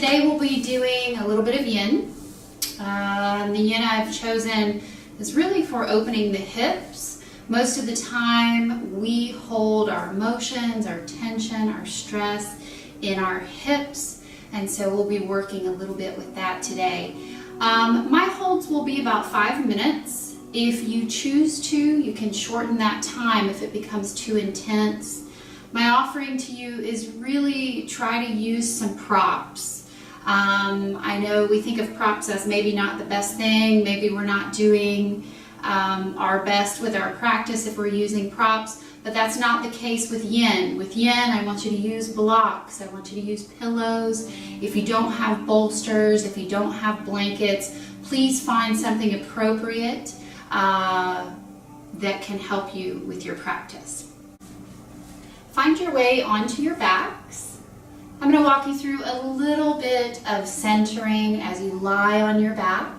Today we'll be doing a little bit of yin. The yin I've chosen is really for opening the hips. Most of the time we hold our emotions, our tension, our stress in our hips, and so we'll be working a little bit with that today. My holds will be about 5 minutes. If you choose to, you can shorten that time if it becomes too intense. My offering to you is really try to use some props. I know we think of props as maybe not the best thing. Maybe we're not doing our best with our practice if we're using props, but that's not the case with yin. With yin, I want you to use blocks. I want you to use pillows. If you don't have bolsters, if you don't have blankets, please find something appropriate that can help you with your practice. Find your way onto your backs. I'm going to walk you through a little bit of centering as you lie on your back.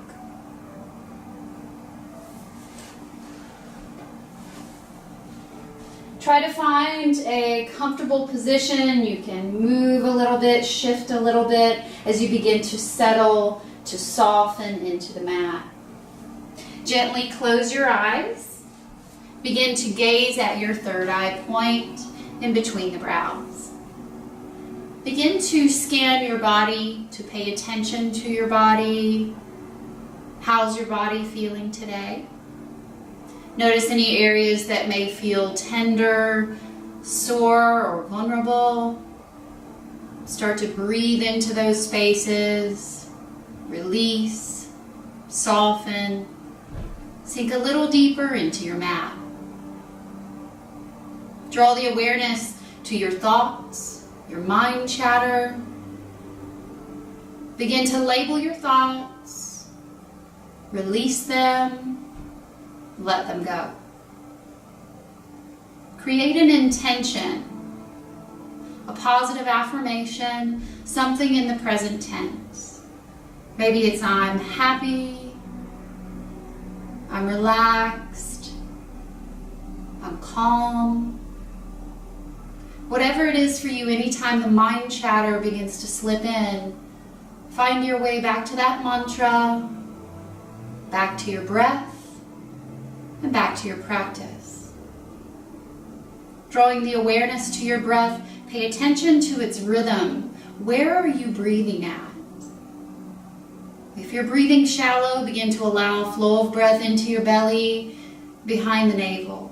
Try to find a comfortable position. You can move a little bit, shift a little bit as you begin to settle, to soften into the mat. Gently close your eyes. Begin to gaze at your third eye point in between the brows. Begin to scan your body, to pay attention to your body. How's your body feeling today? Notice any areas that may feel tender, sore, or vulnerable. Start to breathe into those spaces. Release, soften, sink a little deeper into your mat. Draw the awareness to your thoughts, your mind chatter. Begin to label your thoughts, release them, let them go. Create an intention, a positive affirmation, something in the present tense. Maybe it's I'm happy, I'm relaxed, I'm calm. Whatever it is for you, anytime the mind chatter begins to slip in, find your way back to that mantra, back to your breath, and back to your practice. Drawing the awareness to your breath, pay attention to its rhythm. Where are you breathing at? If you're breathing shallow, begin to allow a flow of breath into your belly, behind the navel.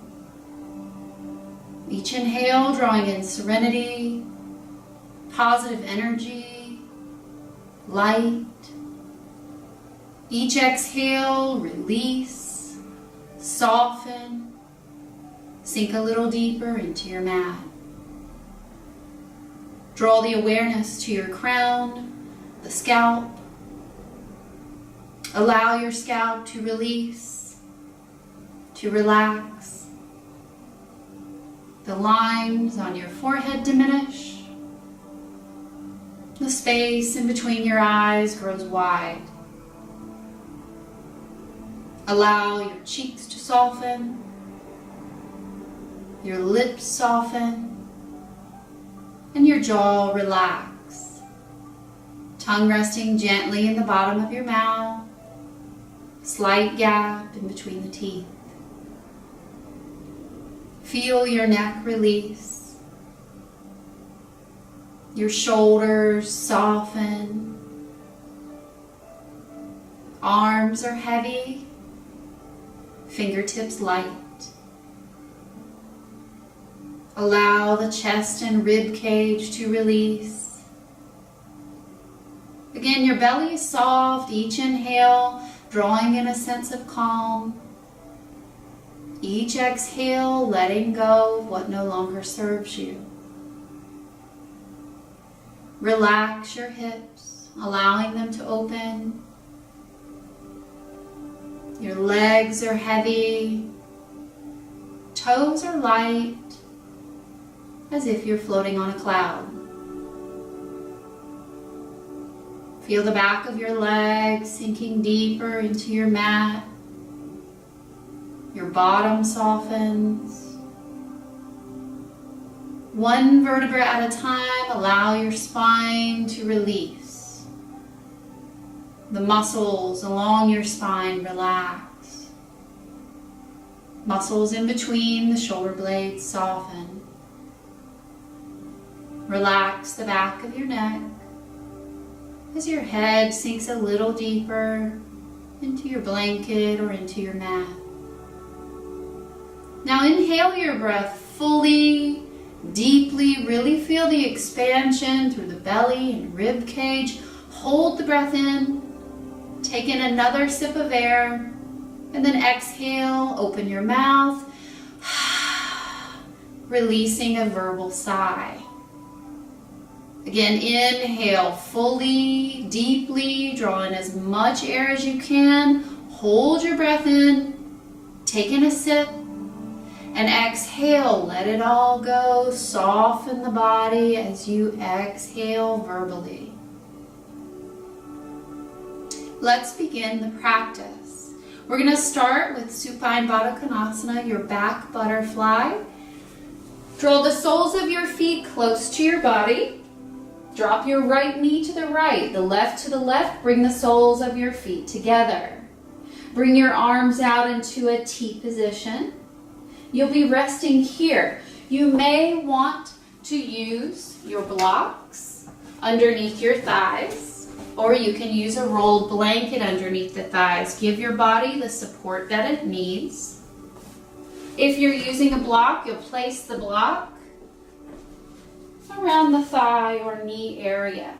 Each inhale, drawing in serenity, positive energy, light. Each exhale, release, soften, sink a little deeper into your mat. Draw the awareness to your crown, the scalp. Allow your scalp to release, to relax. The lines on your forehead diminish. The space in between your eyes grows wide. Allow your cheeks to soften, your lips soften, and your jaw relax. Tongue resting gently in the bottom of your mouth, slight gap in between the teeth. Feel your neck release, your shoulders soften, arms are heavy, fingertips light. Allow the chest and rib cage to release. Again, your belly is soft, each inhale drawing in a sense of calm. Each exhale, letting go of what no longer serves you. Relax your hips, allowing them to open. Your legs are heavy. Toes are light, as if you're floating on a cloud. Feel the back of your legs sinking deeper into your mat. Your bottom softens. One vertebra at a time, allow your spine to release. The muscles along your spine relax. Muscles in between the shoulder blades soften. Relax the back of your neck as your head sinks a little deeper into your blanket or into your mat. Now inhale your breath fully, deeply. Really feel the expansion through the belly and rib cage. Hold the breath in. Take in another sip of air. And then exhale, open your mouth. Releasing a verbal sigh. Again, inhale fully, deeply. Draw in as much air as you can. Hold your breath in. Take in a sip. And exhale, let it all go. Soften the body as you exhale verbally. Let's begin the practice. We're going to start with Supine Baddha Konasana, your back butterfly. Draw the soles of your feet close to your body. Drop your right knee to the right, the left to the left. Bring the soles of your feet together. Bring your arms out into a T position. You'll be resting here. You may want to use your blocks underneath your thighs, or you can use a rolled blanket underneath the thighs. Give your body the support that it needs. If you're using a block, you'll place the block around the thigh or knee area.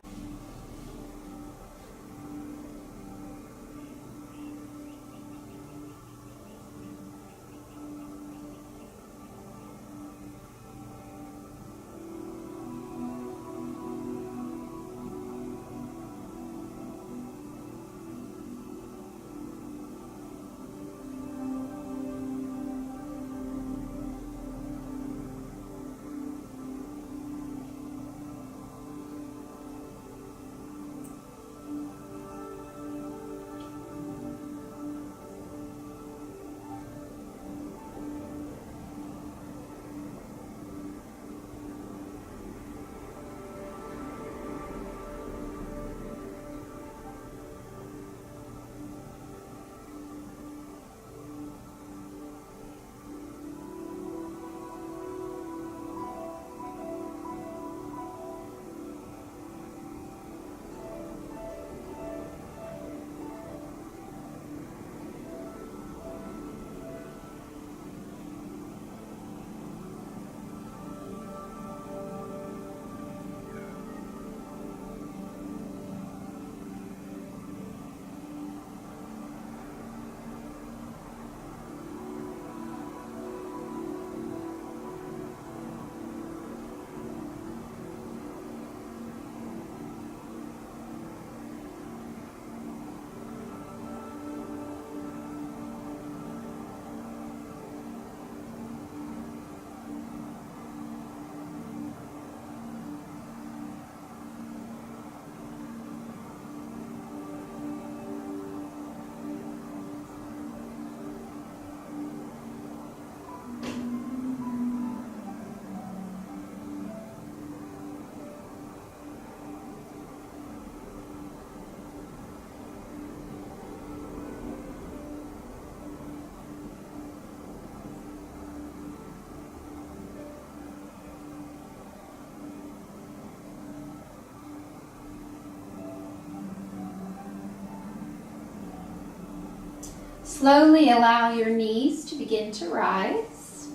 Slowly allow your knees to begin to rise.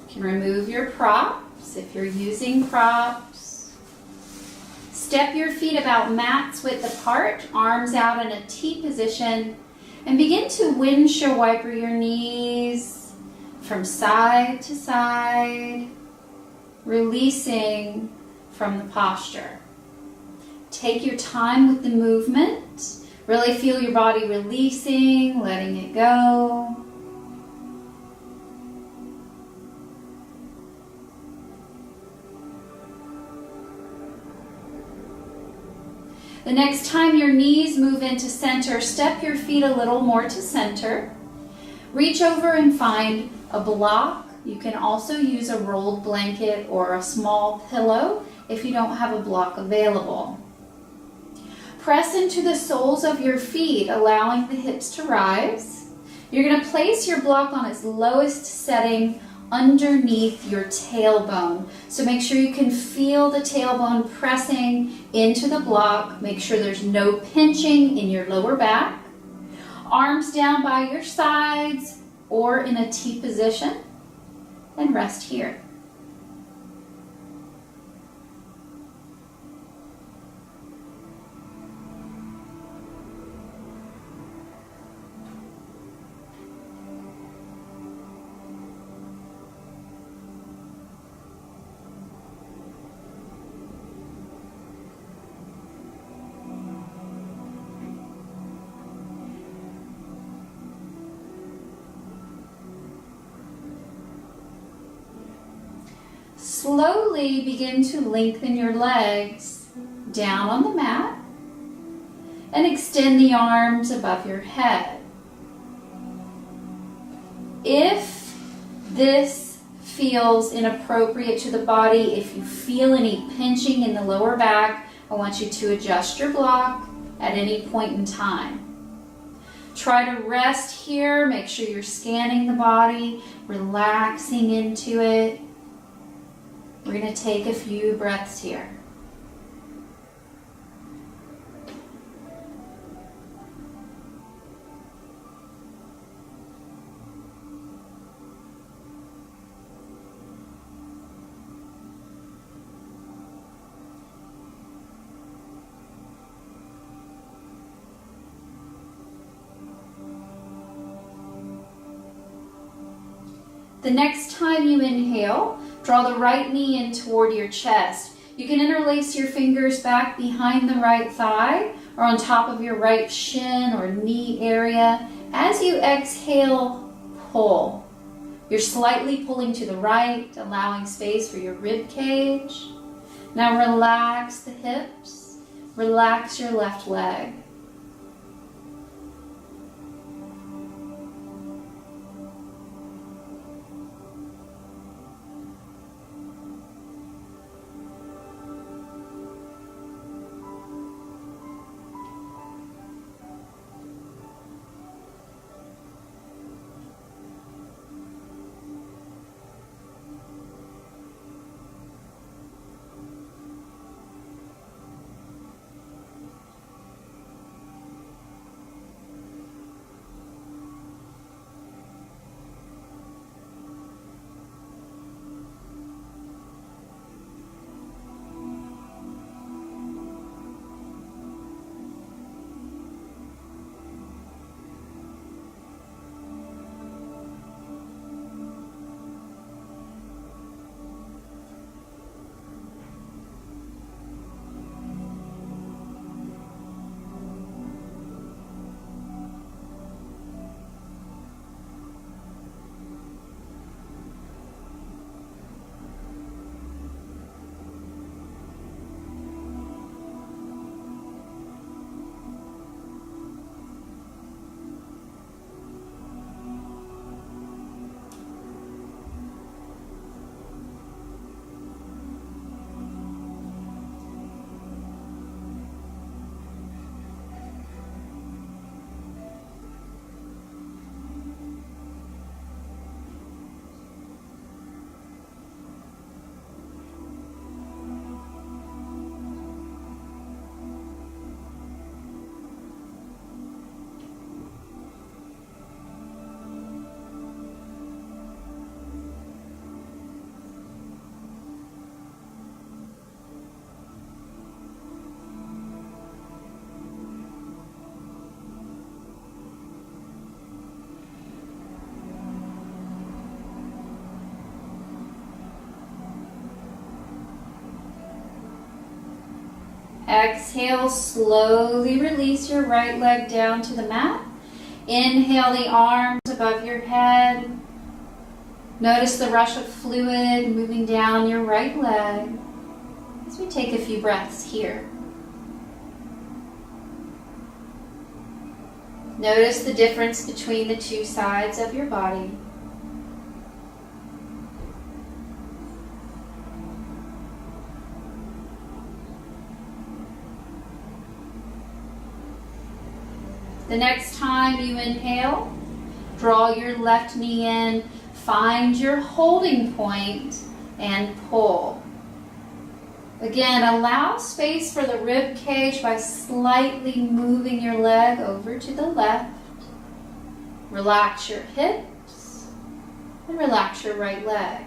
You can remove your props if you're using props. Step your feet about mat's width apart, arms out in a T position, and begin to windshield wiper your knees from side to side, releasing from the posture. Take your time with the movement. Really feel your body releasing, letting it go. The next time your knees move into center, step your feet a little more to center. Reach over and find a block. You can also use a rolled blanket or a small pillow if you don't have a block available. press into the soles of your feet, allowing the hips to rise. You're going to place your block on its lowest setting underneath your tailbone. So make sure you can feel the tailbone pressing into the block. Make sure there's no pinching in your lower back. Arms down by your sides or in a T position, and rest here. Slowly begin to lengthen your legs down on the mat and extend the arms above your head. If this feels inappropriate to the body, if you feel any pinching in the lower back, I want you to adjust your block at any point in time. Try to rest here. Make sure you're scanning the body, relaxing into it. We're going to take a few breaths here. The next time you inhale, draw the right knee in toward your chest. You can interlace your fingers back behind the right thigh or on top of your right shin or knee area. As you exhale, pull. You're slightly pulling to the right, allowing space for your rib cage. Now relax the hips, relax your left leg. Exhale, slowly release your right leg down to the mat. Inhale the arms above your head. Notice the rush of fluid moving down your right leg as we take a few breaths here. Notice the difference between the two sides of your body. The next time you inhale, draw your left knee in, find your holding point, and pull. Again, allow space for the rib cage by slightly moving your leg over to the left. Relax your hips and relax your right leg.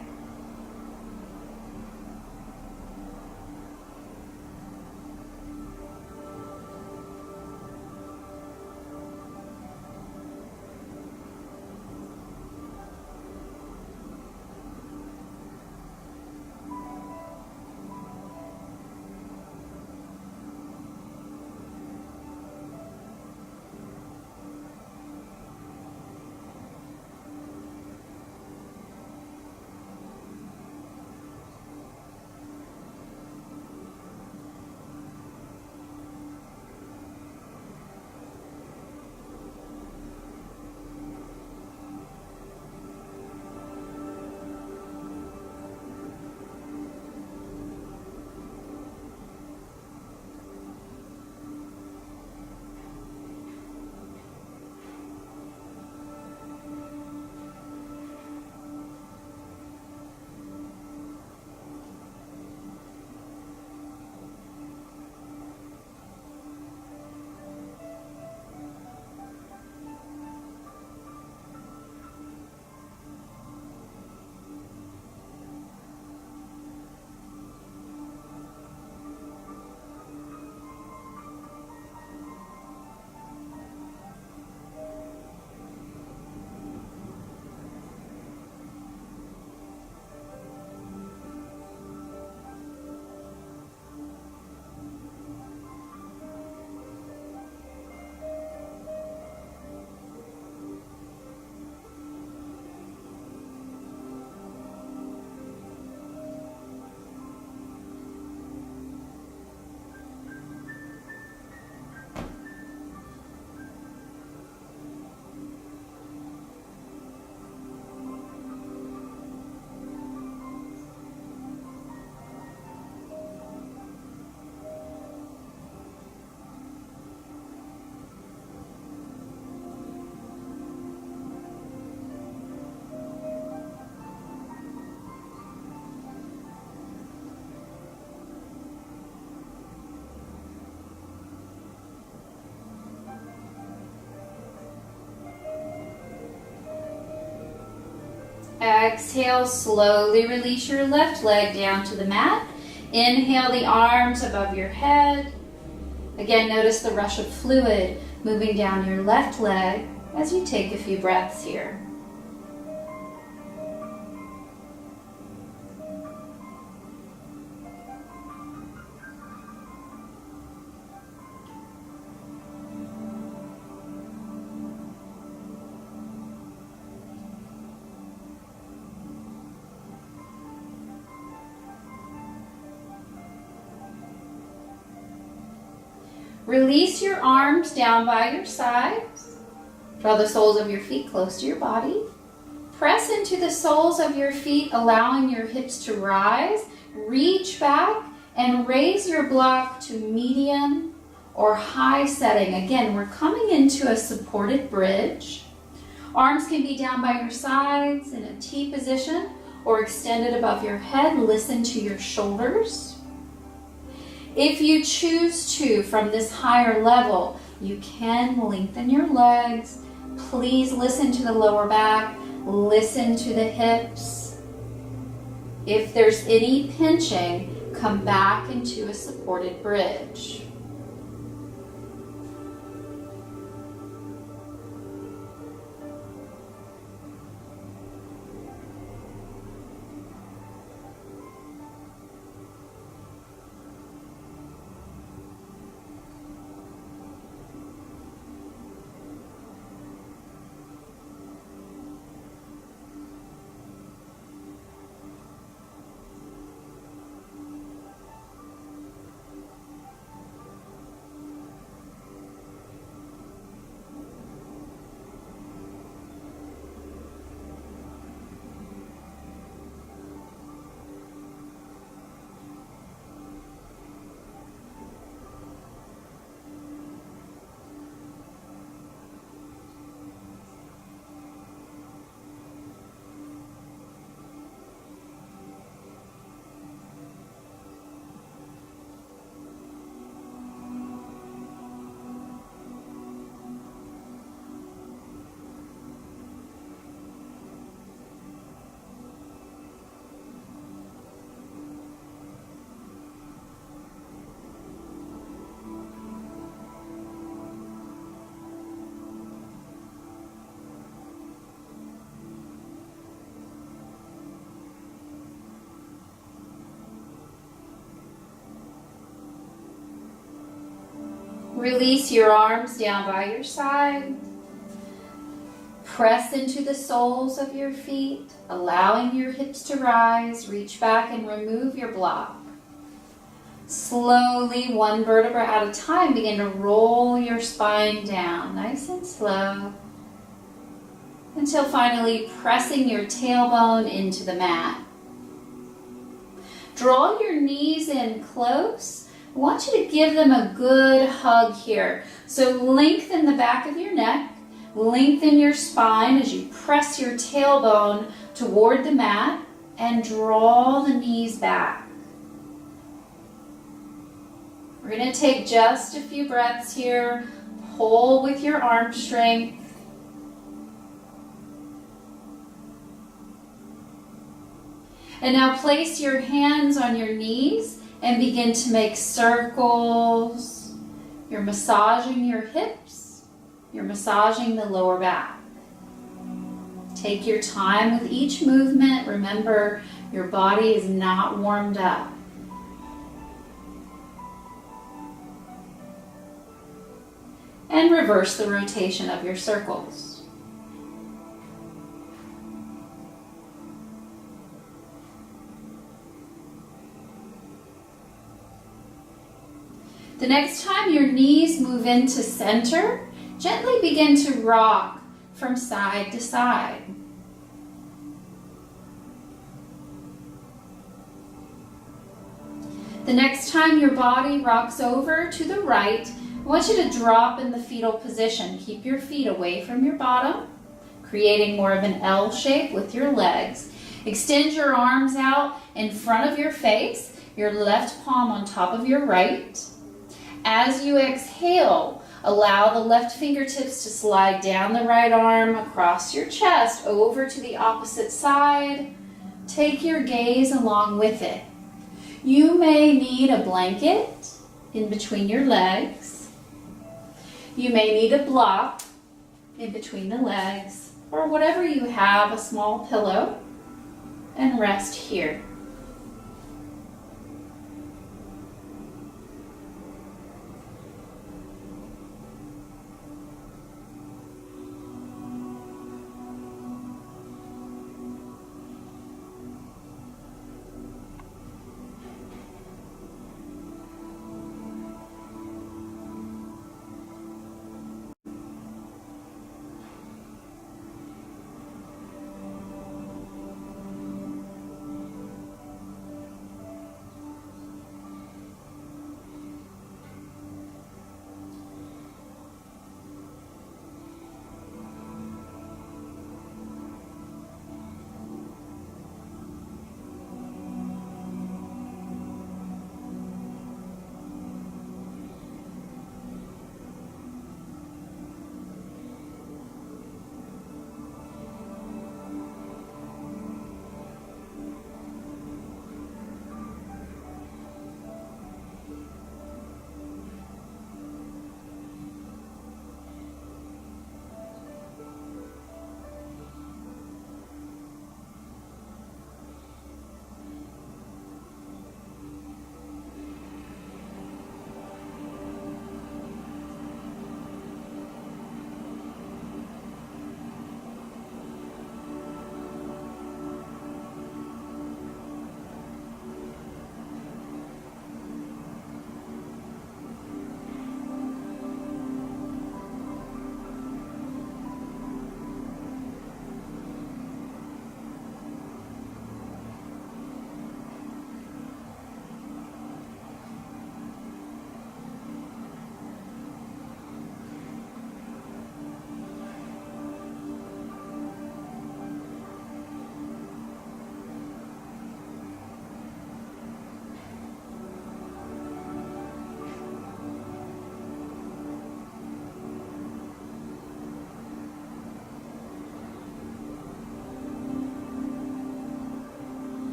Exhale, slowly release your left leg down to the mat. Inhale the arms above your head. Again, notice the rush of fluid moving down your left leg as you take a few breaths here. Release your arms down by your sides. Draw the soles of your feet close to your body. Press into the soles of your feet, allowing your hips to rise. Reach back and raise your block to medium or high setting. Again, we're coming into a supported bridge. Arms can be down by your sides in a T position or extended above your head. Listen to your shoulders. If you choose to, from this higher level, you can lengthen your legs. Please listen to the lower back, listen to the hips. If there's any pinching, come back into a supported bridge. Release your arms down by your side. Press into the soles of your feet, allowing your hips to rise. Reach back and remove your block. Slowly, one vertebra at a time, begin to roll your spine down, nice and slow, until finally pressing your tailbone into the mat. Draw your knees in close. I want you to give them a good hug here. So lengthen the back of your neck, lengthen your spine as you press your tailbone toward the mat and draw the knees back. We're going to take just a few breaths here. Pull with your arm strength. And now place your hands on your knees and begin to make circles. You're massaging your hips. You're massaging the lower back. Take your time with each movement. Remember, your body is not warmed up. And reverse the rotation of your circles. The next time your knees move into center, gently begin to rock from side to side. The next time your body rocks over to the right, I want you to drop in the fetal position. Keep your feet away from your bottom, creating more of an L shape with your legs. Extend your arms out in front of your face, your left palm on top of your right. As you exhale, allow the left fingertips to slide down the right arm across your chest over to the opposite side. Take your gaze along with it. You may need a blanket in between your legs. You may need a block in between the legs, or whatever you have, a small pillow, and rest here.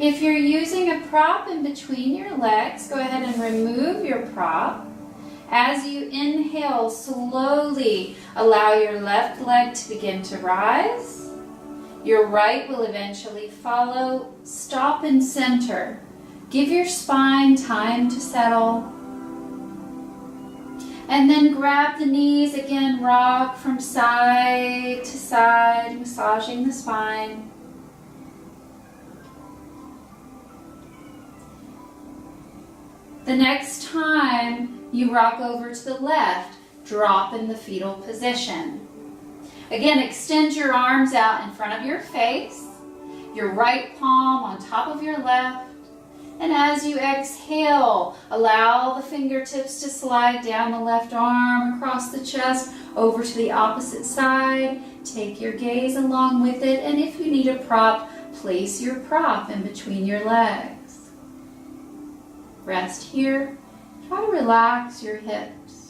If you're using a prop in between your legs, go ahead and remove your prop. As you inhale, slowly allow your left leg to begin to rise. Your right will eventually follow. Stop and center. Give your spine time to settle. And then grab the knees again, rock from side to side, massaging the spine. The next time you rock over to the left, drop in the fetal position. Again, extend your arms out in front of your face, your right palm on top of your left, and as you exhale, allow the fingertips to slide down the left arm, across the chest, over to the opposite side. Take your gaze along with it, and if you need a prop, place your prop in between your legs. Rest here. Try to relax your hips.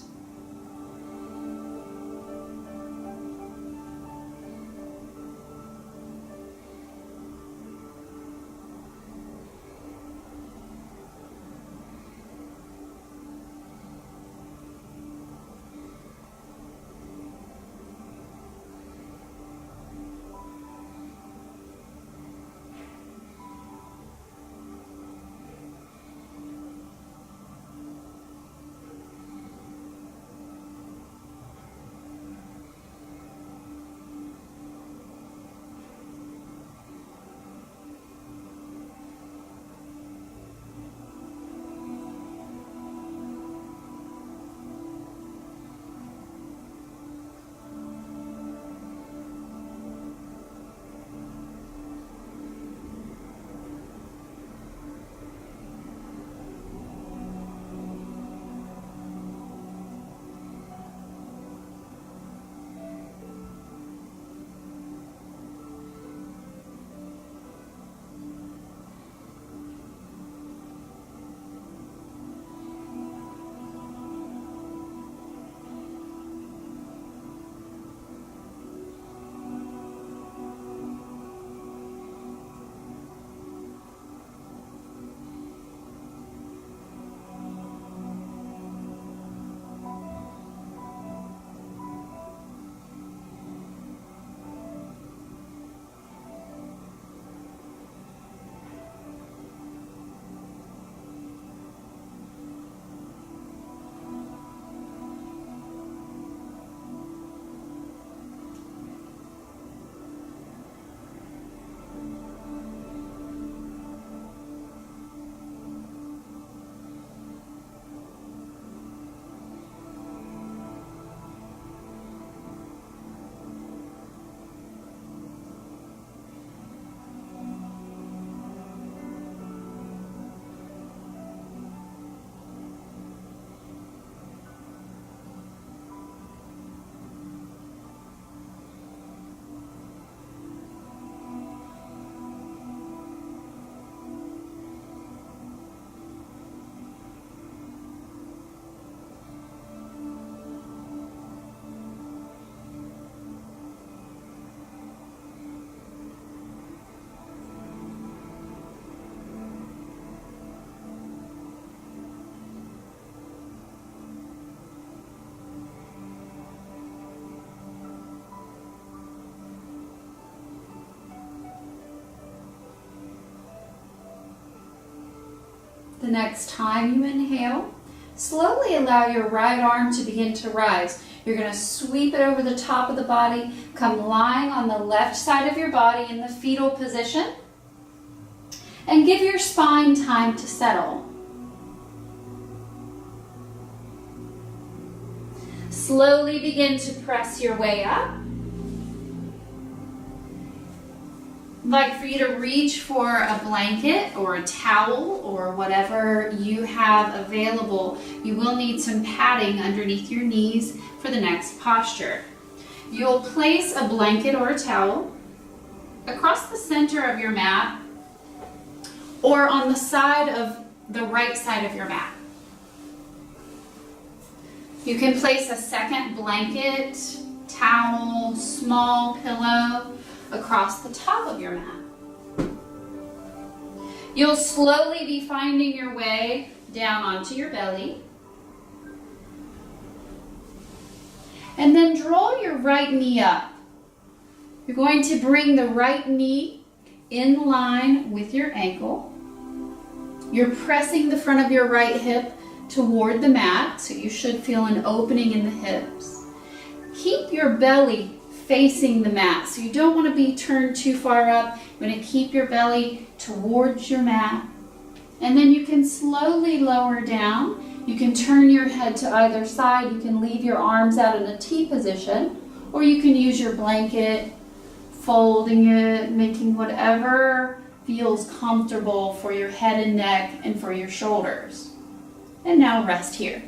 The next time you inhale, slowly allow your right arm to begin to rise. You're going to sweep it over the top of the body, come lying on the left side of your body in the fetal position, and give your spine time to settle. Slowly begin to press your way up. I'd like for you to reach for a blanket or a towel or whatever you have available. You will need some padding underneath your knees for the next posture. You'll place a blanket or a towel across the center of your mat or on the side of the right side of your mat. You can place a second blanket, towel, small pillow across the top of your mat. You'll slowly be finding your way down onto your belly. And then draw your right knee up. You're going to bring the right knee in line with your ankle. You're pressing the front of your right hip toward the mat, so you should feel an opening in the hips. Keep your belly facing the mat, so you don't want to be turned too far up. You're going to keep your belly towards your mat. And then you can slowly lower down. You can turn your head to either side. You can leave your arms out in a T position, or you can use your blanket, folding it, making whatever feels comfortable for your head and neck and for your shoulders. And now rest here.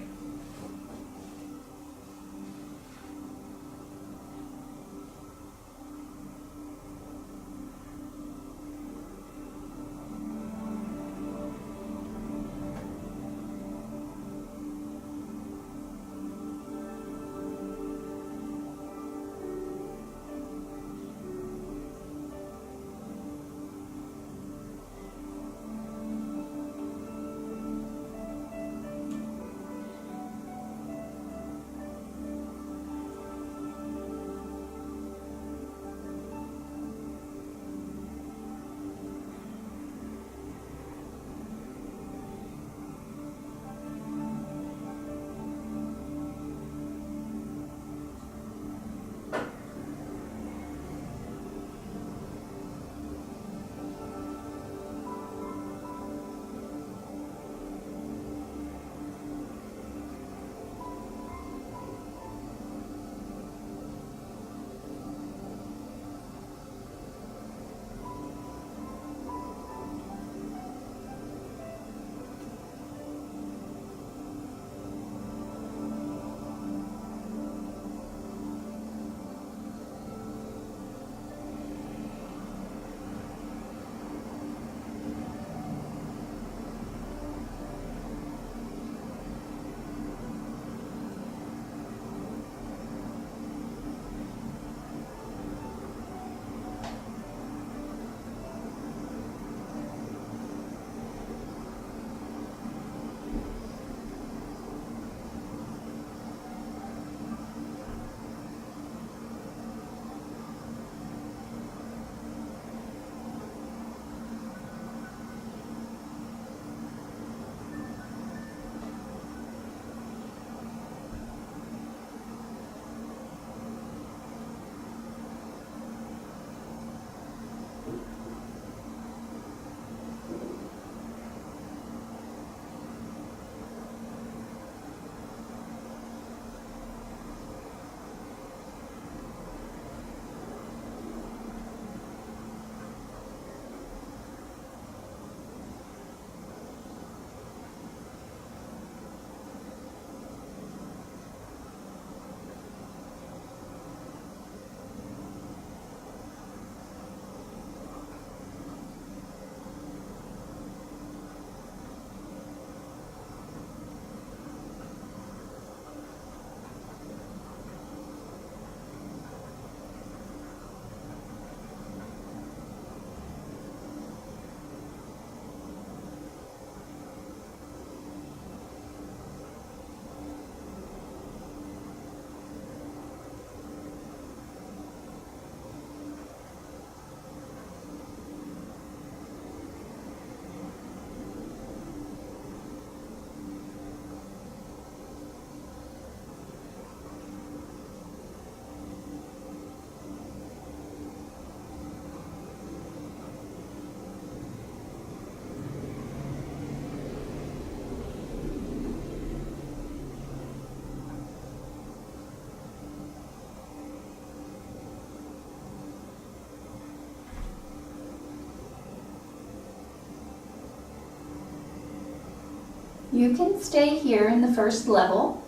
You can stay here in the first level.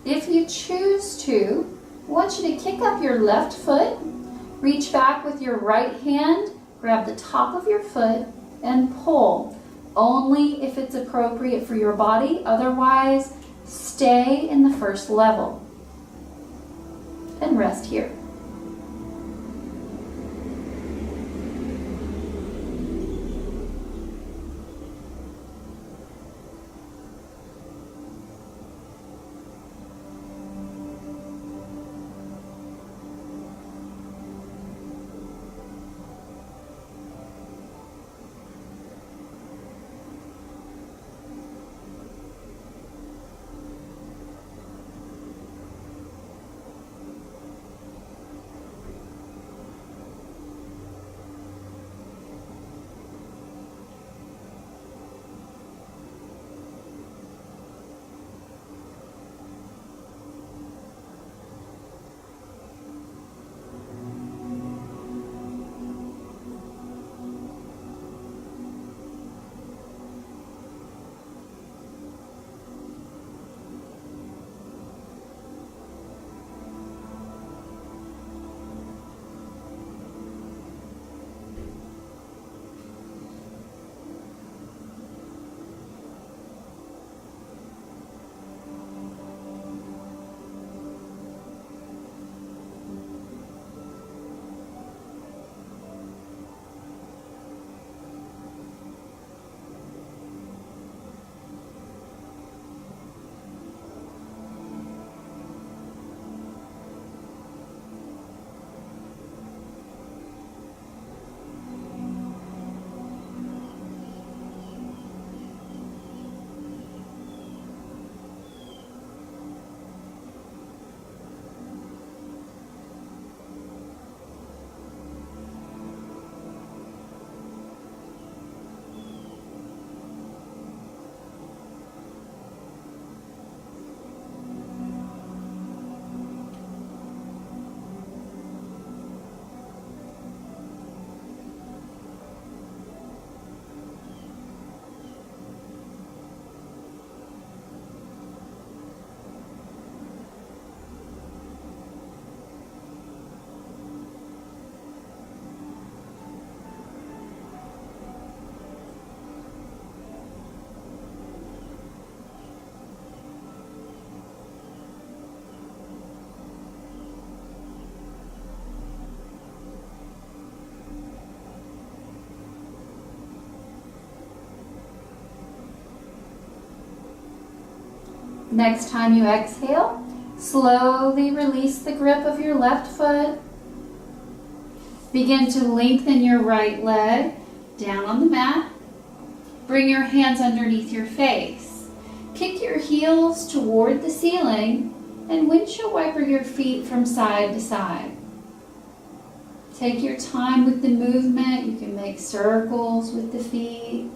If you choose to, I want you to kick up your left foot, reach back with your right hand, grab the top of your foot, and pull. Only if it's appropriate for your body, otherwise stay in the first level. And rest here. Next time you exhale, slowly release the grip of your left foot. Begin to lengthen your right leg down on the mat. Bring your hands underneath your face. Kick your heels toward the ceiling and windshield wiper your feet from side to side. Take your time with the movement. You can make circles with the feet.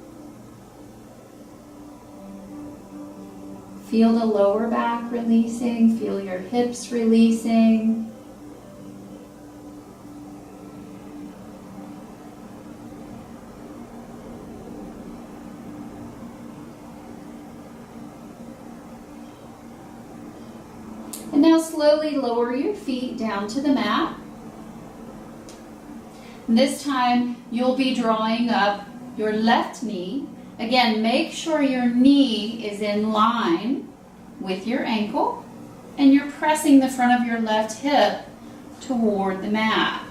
Feel the lower back releasing. Feel your hips releasing. And now slowly lower your feet down to the mat. This time you'll be drawing up your left knee. Again, make sure your knee is in line with your ankle and you're pressing the front of your left hip toward the mat.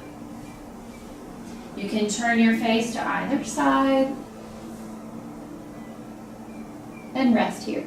You can turn your face to either side and rest here.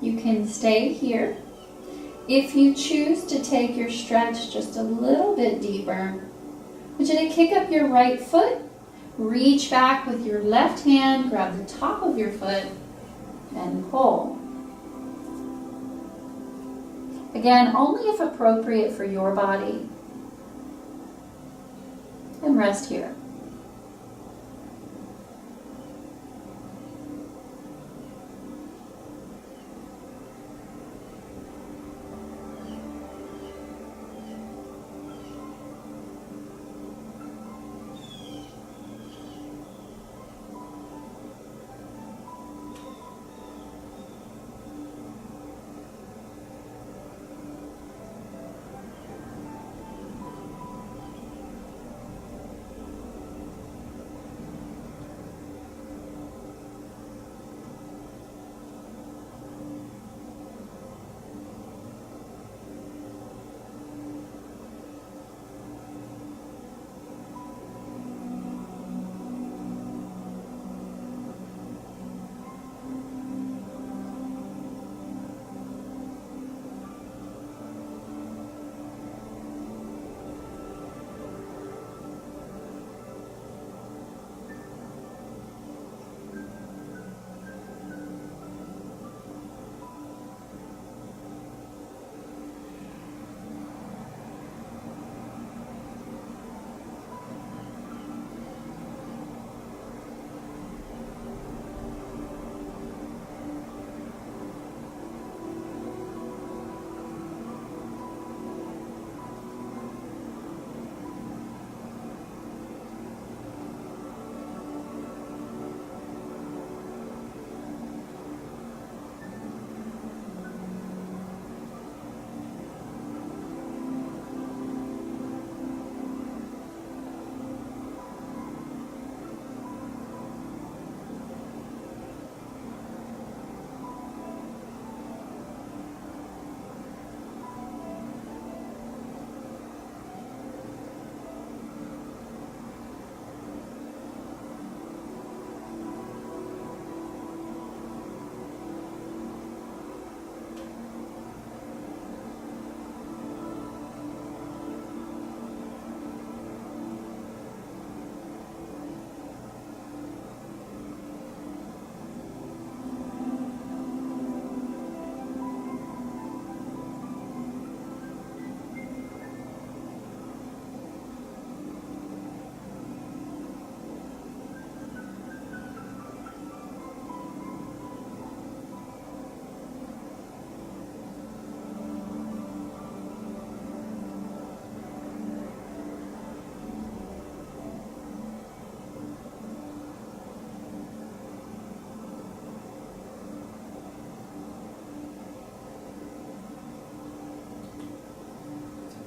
You can stay here. If you choose to take your stretch just a little bit deeper, I want you to kick up your right foot, reach back with your left hand, grab the top of your foot, and pull. Again, only if appropriate for your body. And rest here.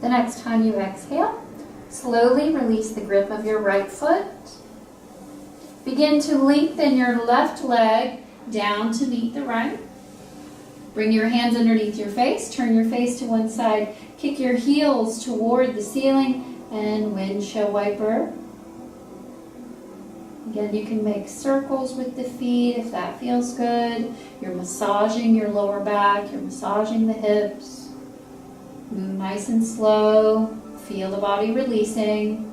The next time you exhale, slowly release the grip of your right foot. Begin to lengthen your left leg down to meet the right. Bring your hands underneath your face, turn your face to one side, kick your heels toward the ceiling, and windshield wiper. Again, you can make circles with the feet if that feels good. You're massaging your lower back, you're massaging the hips. Move nice and slow. Feel the body releasing.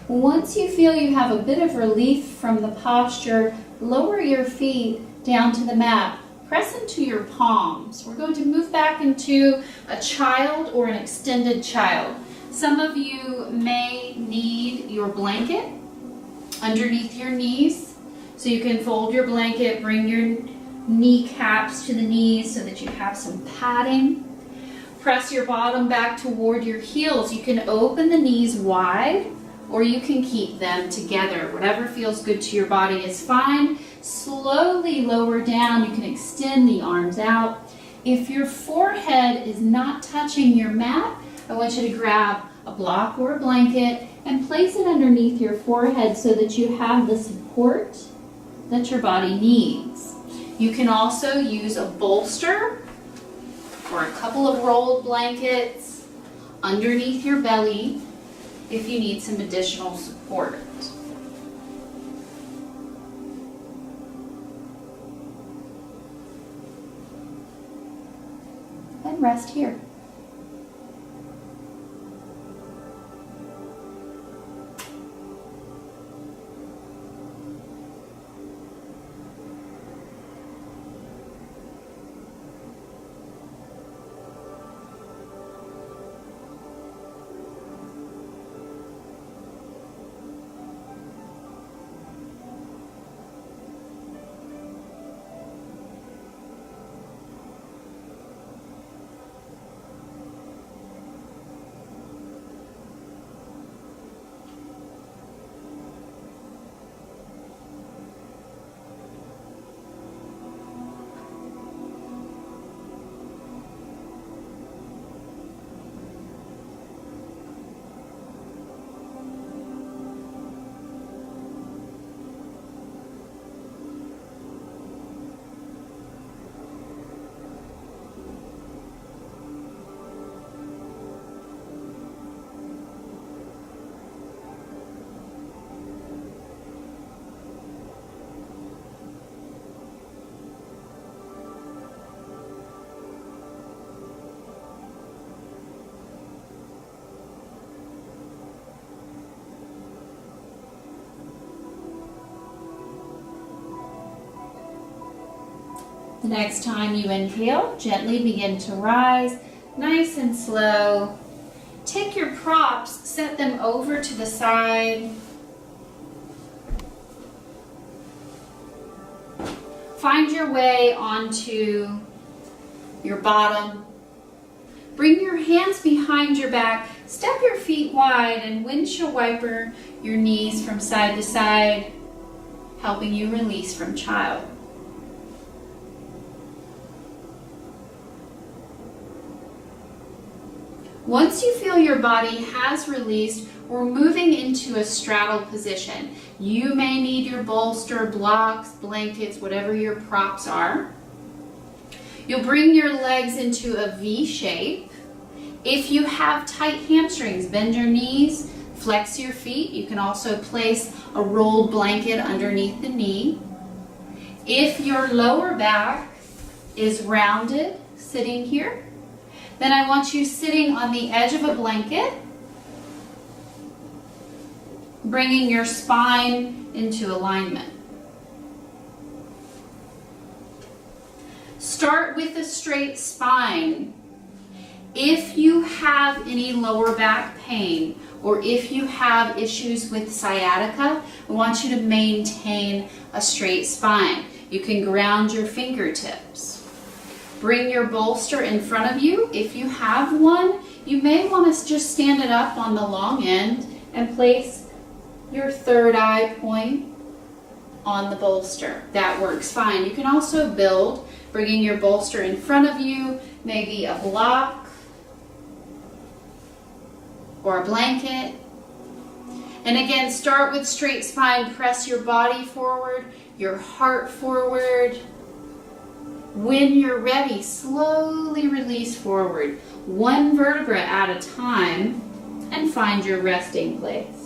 Once you feel you have a bit of relief from the posture, lower your feet down to the mat. Press into your palms. We're going to move back into a child or an extended child. Some of you may need your blanket underneath your knees. So you can fold your blanket, bring your kneecaps to the knees so that you have some padding. Press your bottom back toward your heels. You can open the knees wide or you can keep them together. Whatever feels good to your body is fine. Slowly lower down. You can extend the arms out. If your forehead is not touching your mat, I want you to grab a block or a blanket and place it underneath your forehead so that you have the support that your body needs. You can also use a bolster or a couple of rolled blankets underneath your belly if you need some additional support. And rest here. The next time you inhale, gently begin to rise, nice and slow. Take your props, set them over to the side. Find your way onto your bottom. Bring your hands behind your back, step your feet wide, and windshield wiper your knees from side to side, helping you release from child. Once you feel your body has released, we're moving into a straddle position. You may need your bolster, blocks, blankets, whatever your props are. You'll bring your legs into a V shape. If you have tight hamstrings, bend your knees, flex your feet. You can also place a rolled blanket underneath the knee. If your lower back is rounded, sitting here, then I want you sitting on the edge of a blanket, bringing your spine into alignment. Start with a straight spine. If you have any lower back pain, or if you have issues with sciatica, I want you to maintain a straight spine. You can ground your fingertips. Bring your bolster in front of you. If you have one, you may want to just stand it up on the long end and place your third eye point on the bolster. That works fine. You can also build, bringing your bolster in front of you, maybe a block or a blanket. And again, start with straight spine. Press your body forward, your heart forward. When you're ready, slowly release forward, one vertebra at a time, and find your resting place.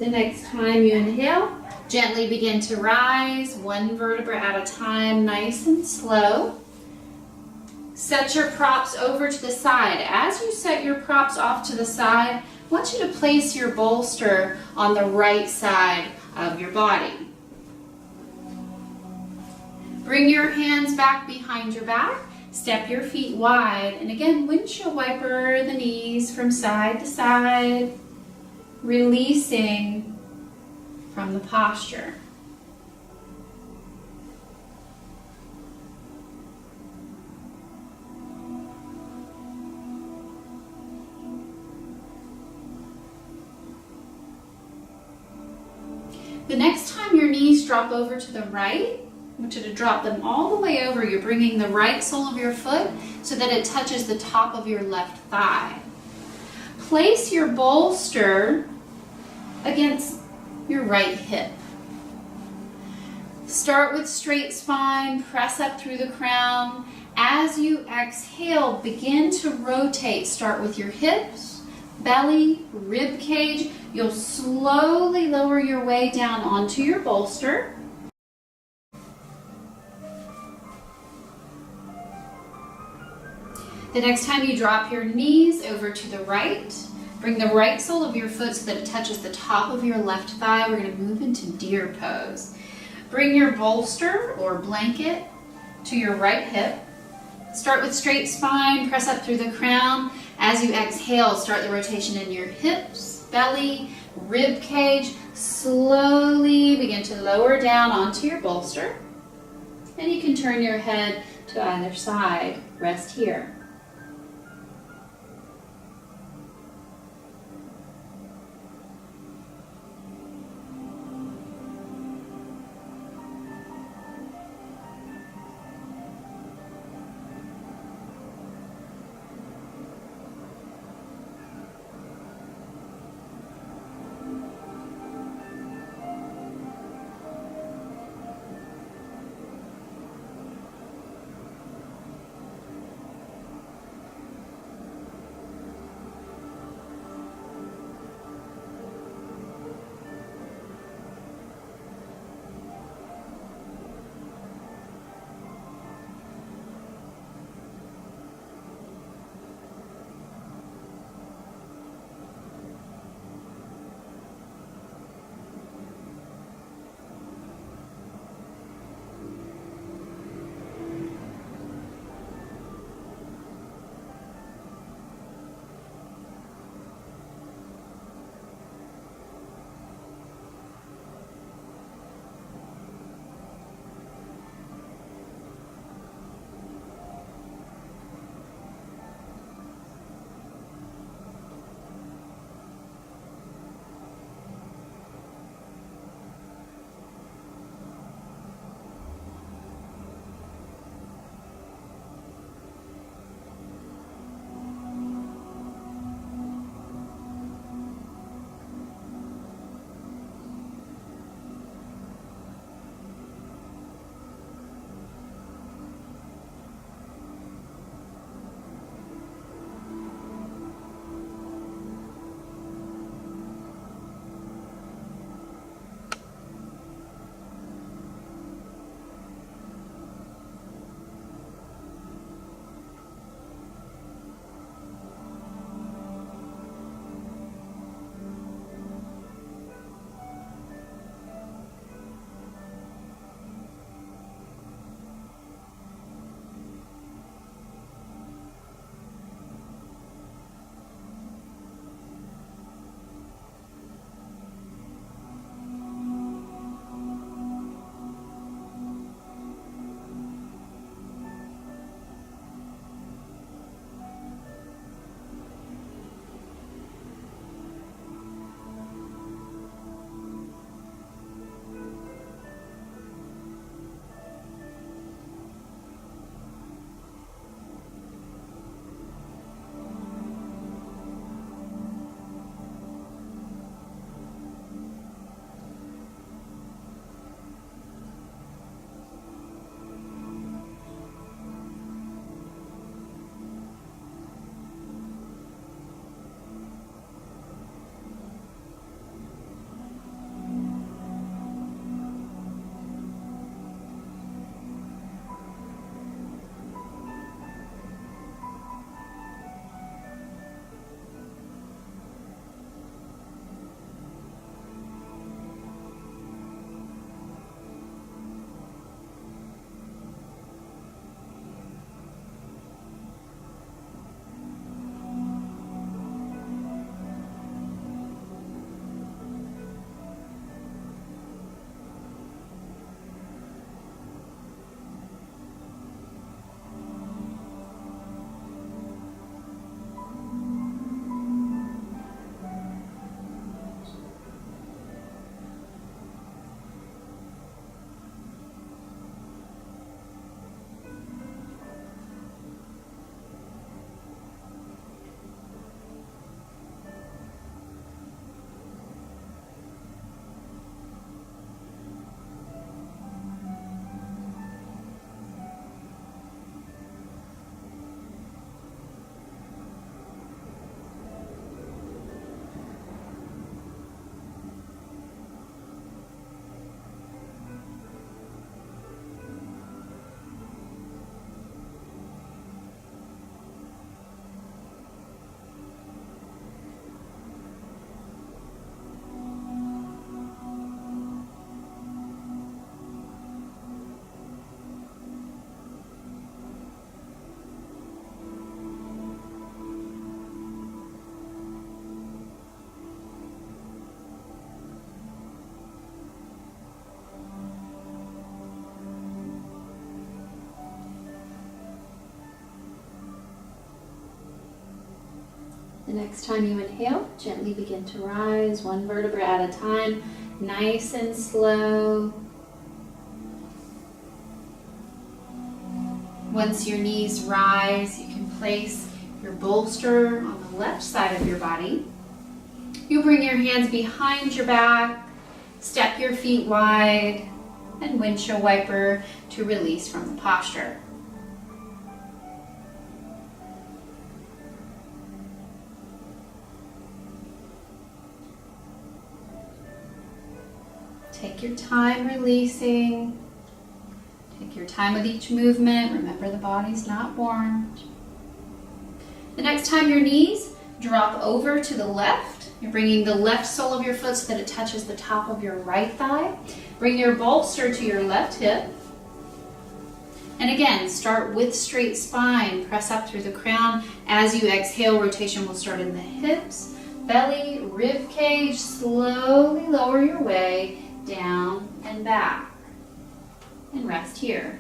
The next time you inhale, gently begin to rise, one vertebra at a time, nice and slow. Set your props over to the side. As you set your props off to the side, I want you to place your bolster on the right side of your body. Bring your hands back behind your back. Step your feet wide. And again, windshield wiper the knees from side to side, releasing from the posture. The next time your knees drop over to the right, I want you to drop them all the way over. You're bringing the right sole of your foot so that it touches the top of your left thigh. Place your bolster against your right hip. Start with straight spine, press up through the crown. As you exhale, begin to rotate. Start with your hips, belly, rib cage. You'll slowly lower your way down onto your bolster. The next time you drop your knees over to the right, bring the right sole of your foot so that it touches the top of your left thigh. We're going to move into deer pose. Bring your bolster or blanket to your right hip. Start with straight spine, press up through the crown. As you exhale, start the rotation in your hips, belly, rib cage. Slowly begin to lower down onto your bolster. And you can turn your head to either side. Rest here. The next time you inhale, gently begin to rise one vertebra at a time, nice and slow. Once your knees rise, you can place your bolster on the left side of your body. You'll bring your hands behind your back, step your feet wide, and windshield wiper to release from the posture. Take your time releasing. Take your time with each movement. Remember, the body's not warmed. The next time your knees drop over to the left, you're bringing the left sole of your foot so that it touches the top of your right thigh. Bring your bolster to your left hip. And again, start with straight spine. Press up through the crown. As you exhale, rotation will start in the hips, belly, rib cage. Slowly lower your way down and back. And rest here.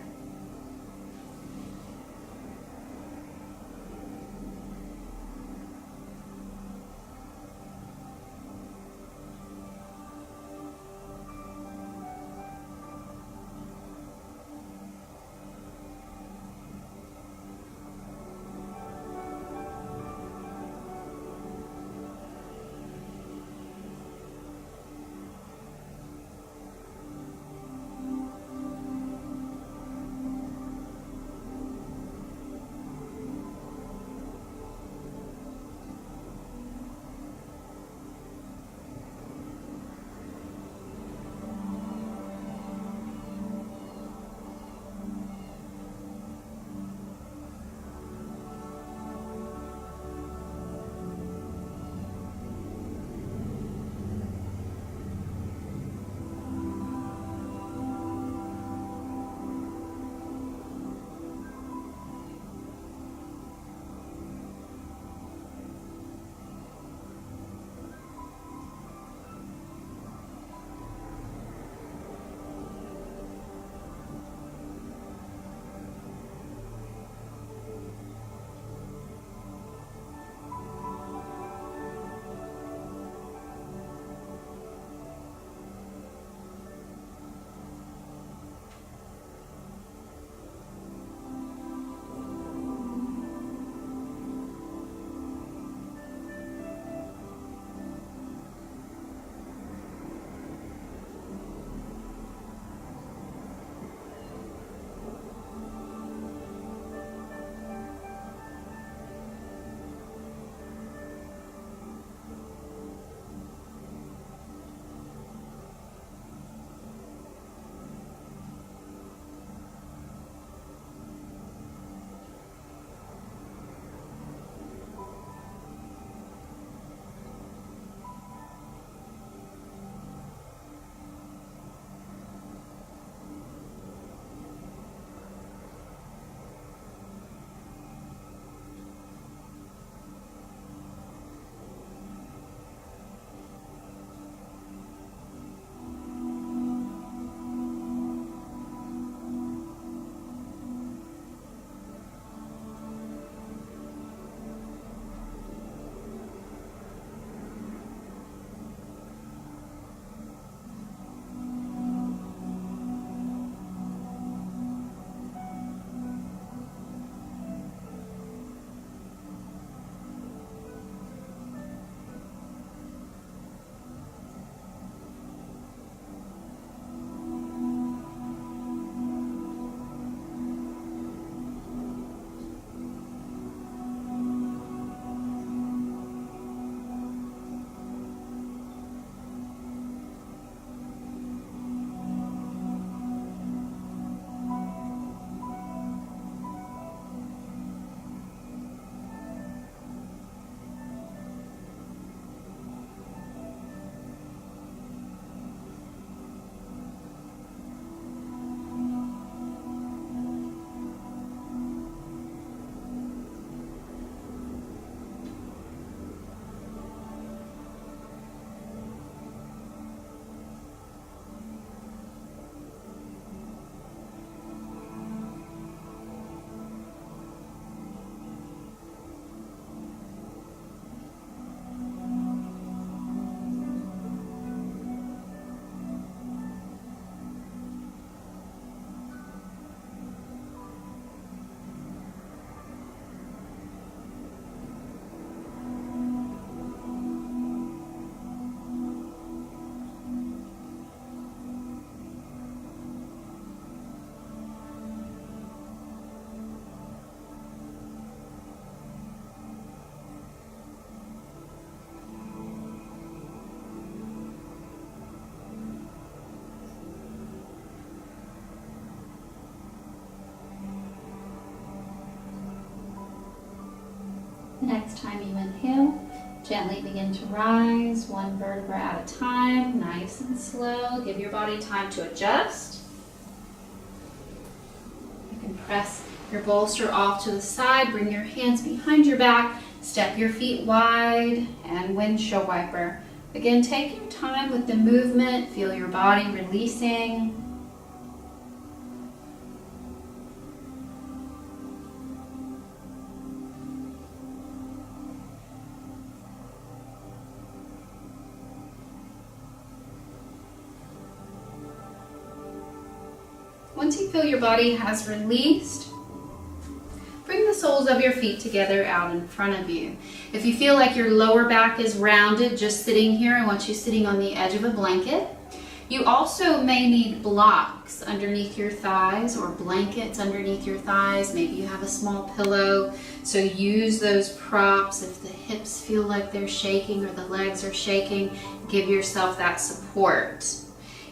Next time you inhale, gently begin to rise, one vertebra at a time, nice and slow. Give your body time to adjust. You can press your bolster off to the side, bring your hands behind your back, step your feet wide, and windshield wiper. Again, take your time with the movement, feel your body releasing. Once you feel your body has released, bring the soles of your feet together out in front of you. If you feel like your lower back is rounded just sitting here, I want you sitting on the edge of a blanket. You also may need blocks underneath your thighs or blankets underneath your thighs. Maybe you have a small pillow. So use those props. If the hips feel like they're shaking or the legs are shaking, give yourself that support.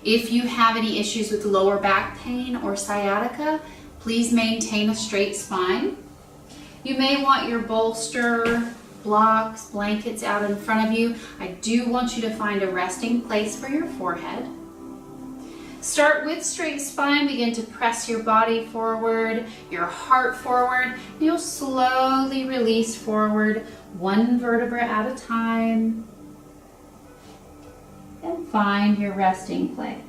If you have any issues with lower back pain or sciatica, please maintain a straight spine. You may want your bolster, blocks, blankets out in front of you. I do want you to find a resting place for your forehead. Start with straight spine. Begin to press your body forward, your heart forward. You'll slowly release forward, one vertebra at a time. And find your resting place.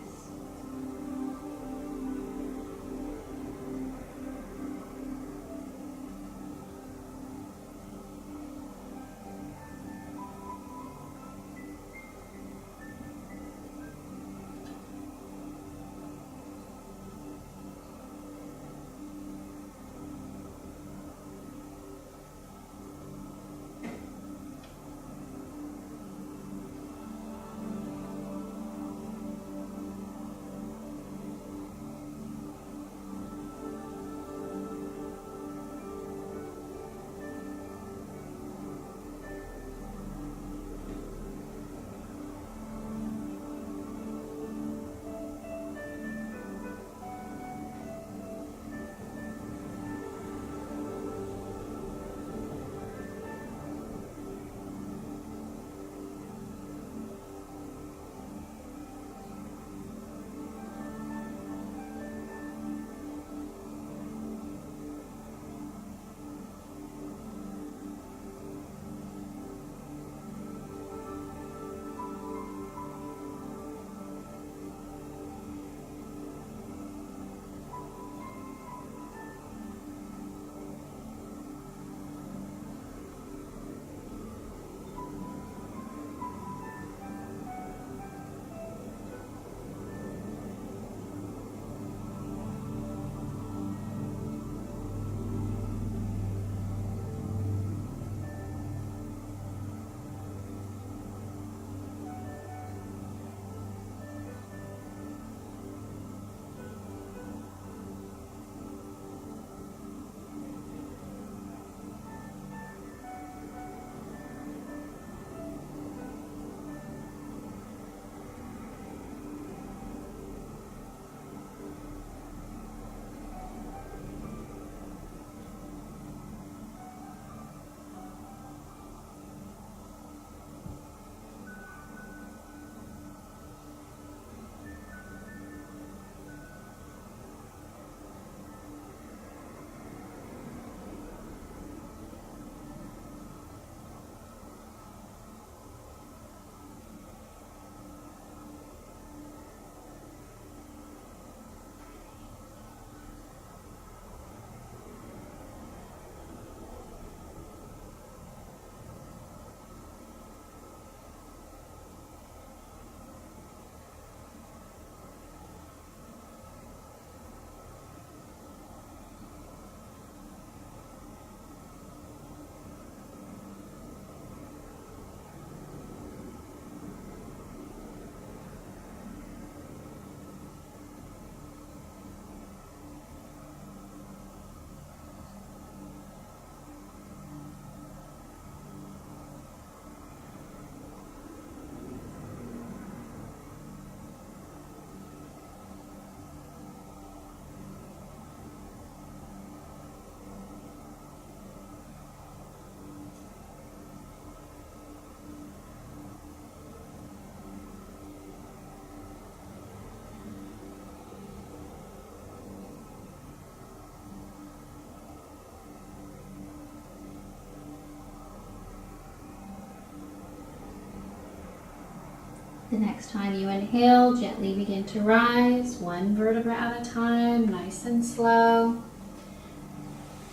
The next time you inhale, gently begin to rise, one vertebra at a time, nice and slow.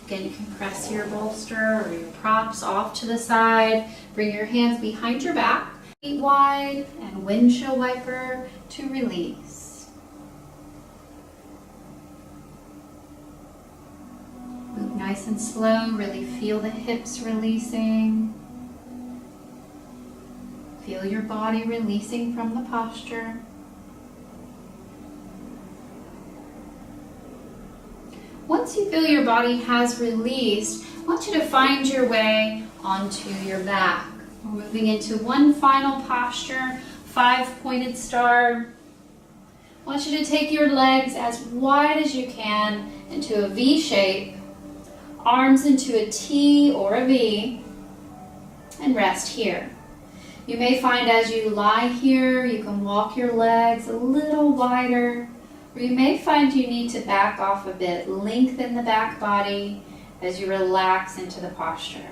Again, you can press your bolster or your props off to the side. Bring your hands behind your back, feet wide, and windshield wiper to release. Move nice and slow, really feel the hips releasing. Feel your body releasing from the posture. Once you feel your body has released, I want you to find your way onto your back. We're moving into one final posture, 5-pointed star. I want you to take your legs as wide as you can into a V shape, arms into a T or a V, and rest here. You may find as you lie here, you can walk your legs a little wider, or you may find you need to back off a bit, lengthen the back body as you relax into the posture.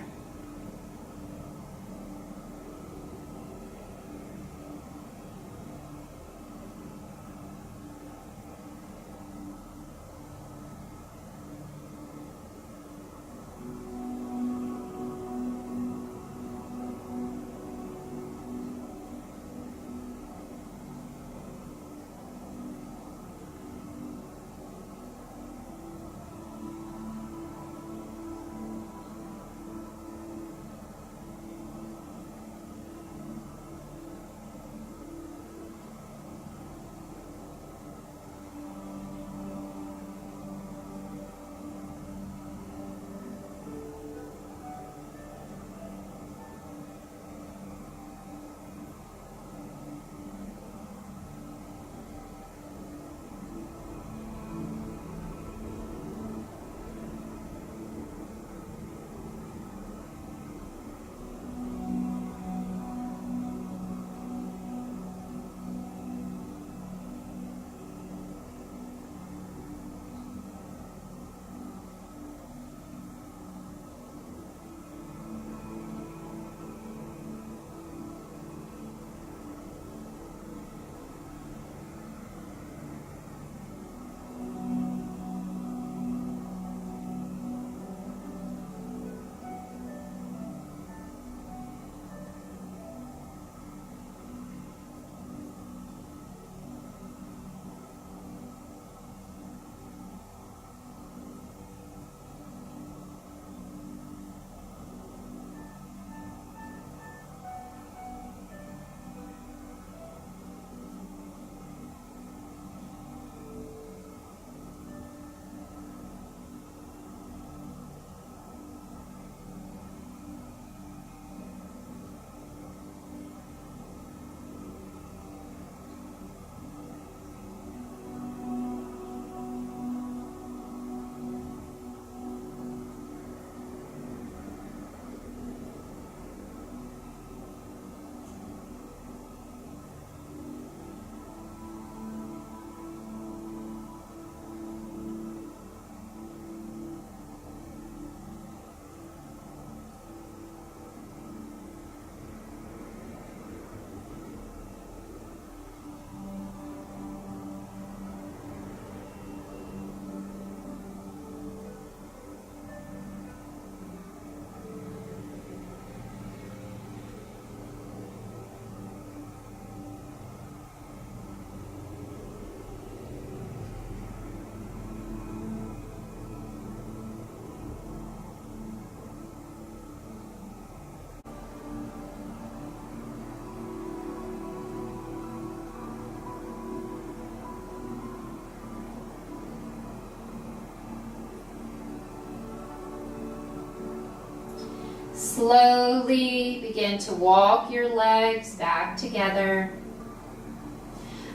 Slowly begin to walk your legs back together.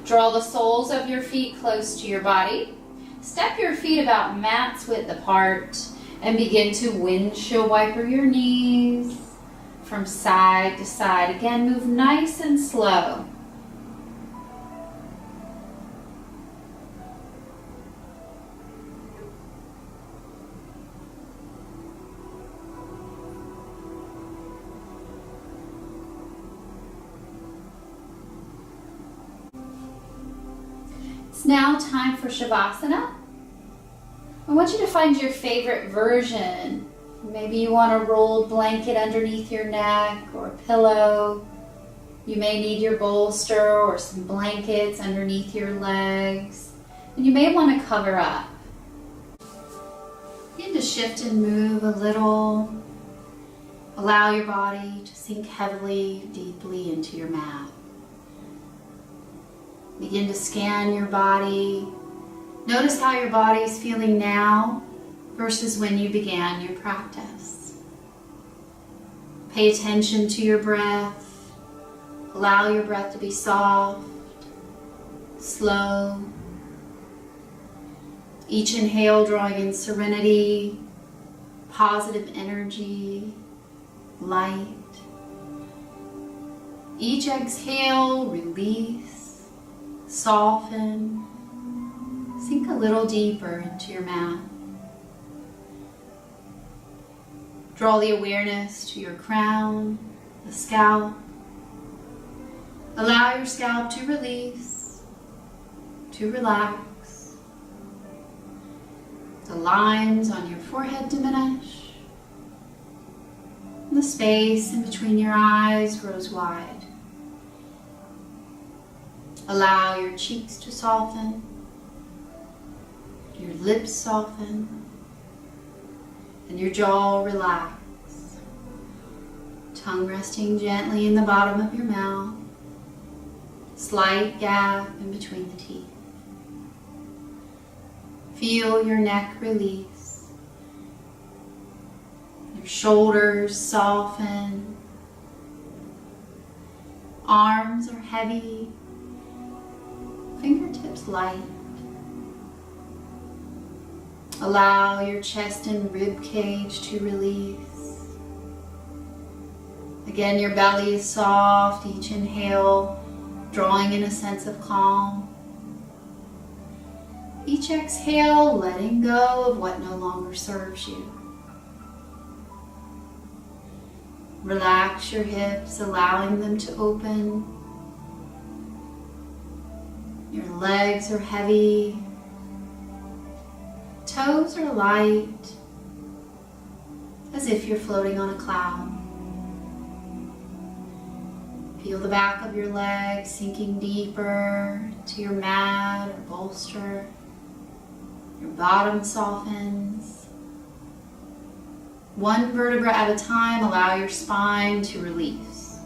Draw the soles of your feet close to your body. Step your feet about mat's width apart and begin to windshield wiper your knees from side to side. Again, move nice and slow. now time for Shavasana. I want you to find your favorite version. Maybe you want a rolled blanket underneath your neck or a pillow. You may need your bolster or some blankets underneath your legs. And you may want to cover up. Begin to shift and move a little. Allow your body to sink heavily, deeply into your mat. Begin to scan your body. Notice how your body is feeling now versus when you began your practice. Pay attention to your breath. Allow your breath to be soft, slow. Each inhale drawing in serenity, positive energy, light. Each exhale, release, soften, sink a little deeper into your mat. Draw the awareness to your crown, the scalp. Allow your scalp to release, to relax. The lines on your forehead diminish. The space in between your eyes grows wide. Allow your cheeks to soften, your lips soften, and your jaw relax. Tongue resting gently in the bottom of your mouth. Slight gap in between the teeth. Feel your neck release. Your shoulders soften. Arms are heavy. Fingertips light. Allow your chest and rib cage to release. Again, your belly is soft. Each inhale, drawing in a sense of calm. Each exhale, letting go of what no longer serves you. Relax your hips, allowing them to open. Your legs are heavy. Toes are light, as if you're floating on a cloud. Feel the back of your legs sinking deeper to your mat or bolster. Your bottom softens. One vertebra at a time, allow your spine to release.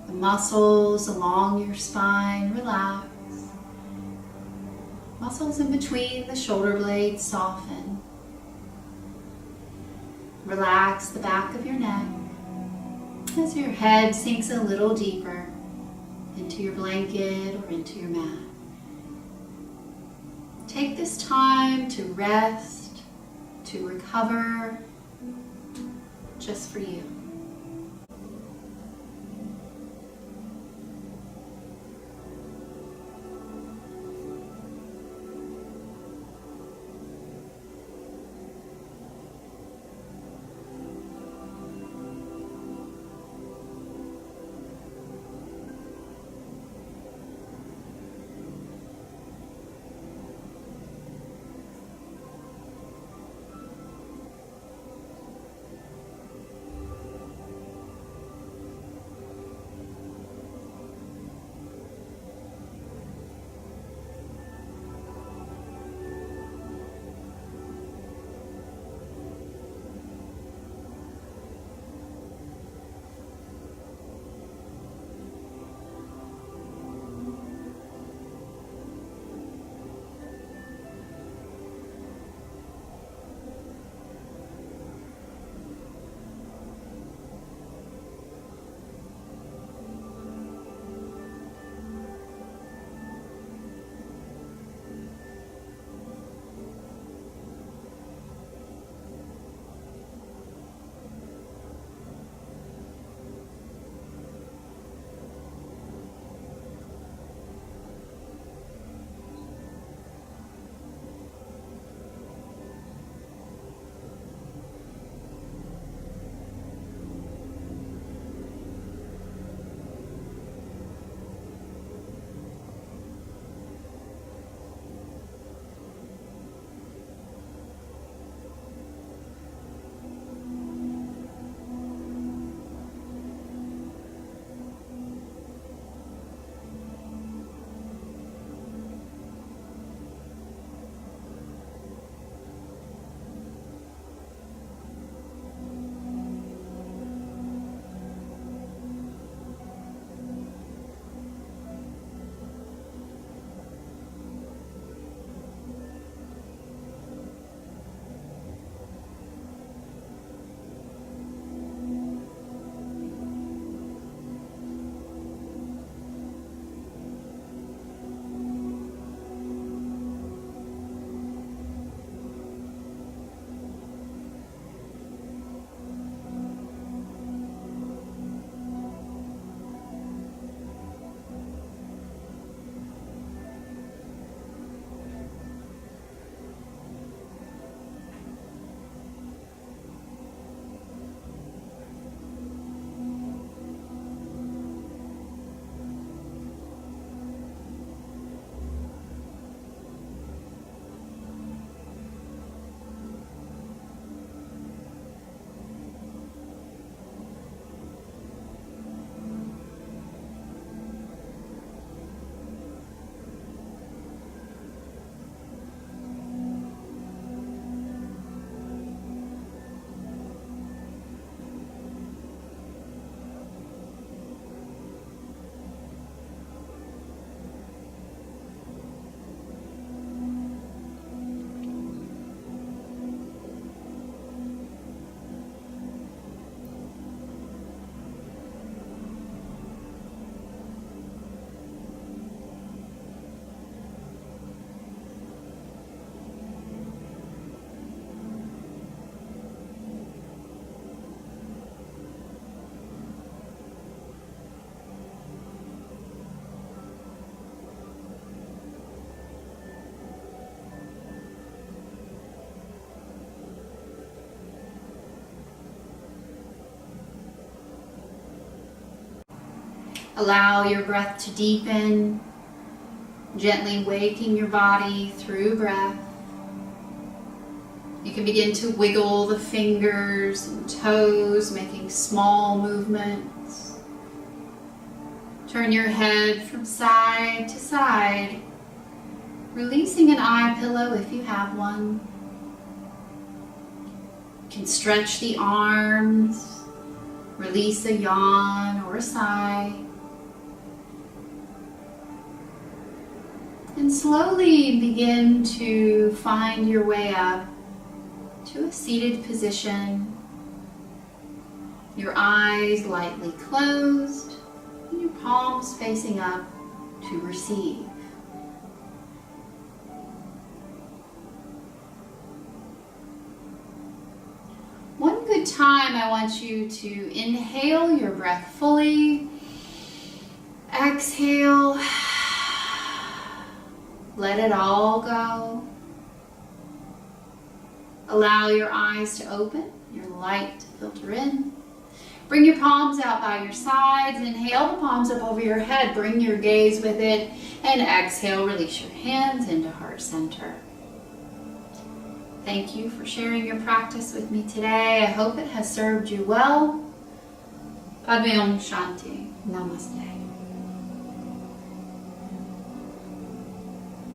The muscles along your spine relax. Muscles in between the shoulder blades soften. Relax the back of your neck as your head sinks a little deeper into your blanket or into your mat. Take this time to rest, to recover, just for you. Allow your breath to deepen, gently waking your body through breath. You can begin to wiggle the fingers and toes, making small movements. Turn your head from side to side, releasing an eye pillow if you have one. You can stretch the arms, release a yawn or a sigh. And slowly begin to find your way up to a seated position. Your eyes lightly closed and your palms facing up to receive. One good time, I want you to inhale your breath fully. Exhale. Let it all go. Allow your eyes to open, your light to filter in. Bring your palms out by your sides. Inhale the palms up over your head. Bring your gaze with it. And exhale, release your hands into heart center. Thank you for sharing your practice with me today. I hope it has served you well. Padme Om Shanti. Namaste.